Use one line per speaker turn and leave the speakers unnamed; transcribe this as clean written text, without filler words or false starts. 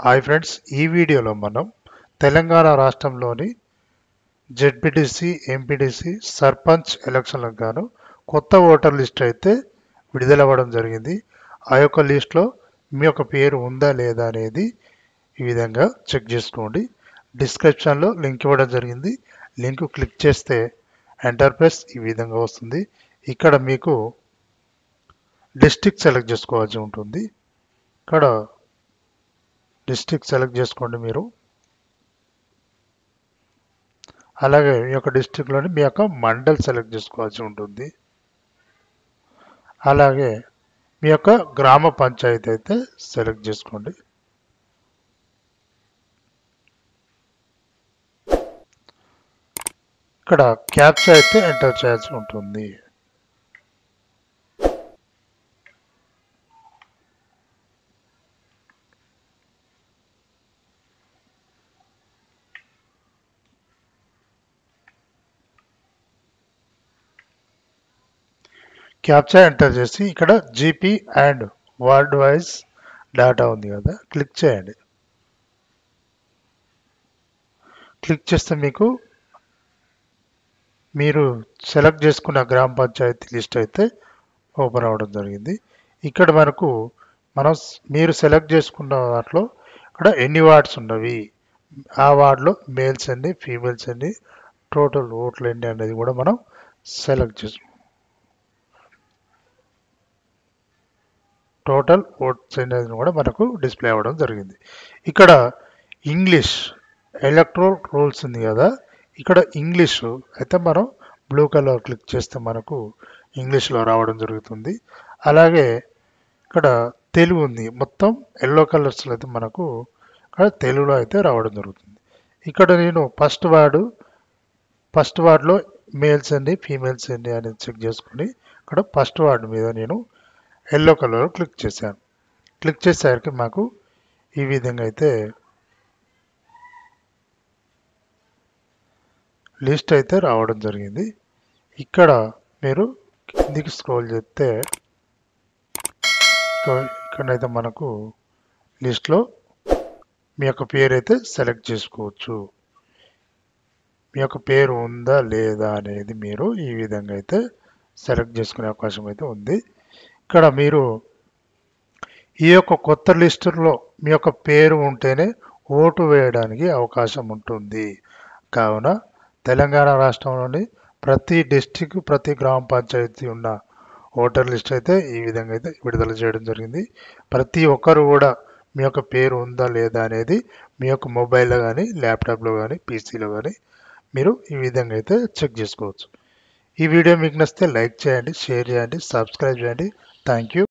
Hi friends, ఈ వీడియోలో మనం తెలంగాణ రాష్ట్రంలోని జెడ్పీటీసీ, ఎంపీటీసీ, సర్పంచ్ ఎలక్షన్లకు గాను కొత్త ఓటర్ లిస్ట్ అయితే విడుదలవ్వడం జరిగింది. ఆ యొక్క లిస్ట్లో మీ యొక్క పేరు ఉందా లేదా అనేది ఈ విధంగా చెక్ చేసుకోండి. డిస్క్రిప్షన్లో లింక్ ఇవ్వడం జరిగింది. లింక్ క్లిక్ చేస్తే ఎంటర్ ప్రెస్ ఈ విధంగా వస్తుంది. ఇక్కడ మీకు డిస్ట్రిక్ట్ సెలెక్ట్ చేసుకోవాల్సి ఉంటుంది. ఇక్కడ డిస్ట్రిక్ట్ సెలెక్ట్ చేసుకోండి మీరు. అలాగే మీ యొక్క డిస్ట్రిక్ట్లోని మీ యొక్క మండల్ సెలెక్ట్ చేసుకోవాల్సి ఉంటుంది. అలాగే మీ యొక్క గ్రామ పంచాయతీ అయితే సెలెక్ట్ చేసుకోండి. ఇక్కడ క్యాప్చా అయితే ఎంటర్ చేయాల్సి ఉంటుంది. క్యాప్చా ఎంటర్ చేసి ఇక్కడ GP and word wise data ఉంది కదా, క్లిక్ చేయండి. క్లిక్ చేస్తే మీకు మీరు సెలెక్ట్ చేసుకున్న గ్రామ పంచాయతీ లిస్ట్ అయితే ఓపెన్ అవ్వడం జరిగింది. ఇక్కడ మీరు సెలెక్ట్ చేసుకున్న వాటిలో ఇక్కడ ఎన్ని వార్డ్స్ ఉన్నవి, ఆ వార్డులో మేల్స్ ఎన్ని, ఫీమేల్స్ ఎన్ని, టోటల్ ఓట్లు ఎన్ని అనేది కూడా మనం సెలెక్ట్ చేసుకుంటాం. టోటల్ ఓట్స్ అనేది కూడా మనకు డిస్ప్లే అవ్వడం జరిగింది. ఇక్కడ ఇంగ్లీష్ ఎలక్ట్రల్ రూల్స్ ఉంది కదా, ఇక్కడ ఇంగ్లీష్ అయితే మనం బ్లూ కలర్ క్లిక్ చేస్తే మనకు ఇంగ్లీష్లో రావడం జరుగుతుంది. అలాగే ఇక్కడ తెలుగు ఉంది, మొత్తం ఎల్లో కలర్స్లో అయితే మనకు ఇక్కడ తెలుగులో అయితే రావడం జరుగుతుంది. ఇక్కడ నేను ఫస్ట్ వార్డులో మేల్స్ ఎన్ని, ఫీమేల్స్ ఎన్ని అనేది చెక్ చేసుకుని ఇక్కడ ఫస్ట్ వార్డు మీద నేను ఎల్లో కలర్ క్లిక్ చేశాను. క్లిక్ చేసేసరికి మాకు ఈ విధంగా అయితే లిస్ట్ అయితే రావడం జరిగింది. ఇక్కడ మీరు కిందికి స్క్రోల్ చేస్తే ఇక్కడైతే మనకు లిస్ట్లో మీ యొక్క పేరు అయితే సెలెక్ట్ చేసుకోవచ్చు. మీ యొక్క పేరు ఉందా లేదా అనేది మీరు ఈ విధంగా అయితే సెలెక్ట్ చేసుకునే అవకాశం అయితే ఉంది. ఇక్కడ మీరు ఈ యొక్క కొత్త లిస్టులో మీ యొక్క పేరు ఉంటేనే ఓటు వేయడానికి అవకాశం ఉంటుంది. కావున తెలంగాణ రాష్ట్రంలోని ప్రతి డిస్టిక్, ప్రతి గ్రామ పంచాయతీ ఉన్న ఓటర్ లిస్ట్ అయితే ఈ విధంగా అయితే విడుదల చేయడం జరిగింది. ప్రతి ఒక్కరు కూడా మీ యొక్క పేరు ఉందా లేదా అనేది మీ యొక్క మొబైల్లో కానీ, ల్యాప్టాప్లో కానీ, పీసీలో కానీ మీరు ఈ విధంగా అయితే చెక్ చేసుకోవచ్చు. ఈ వీడియో మీకు నచ్చితే లైక్ చేయండి, షేర్ చేయండి, సబ్స్క్రైబ్ చేయండి. Thank you.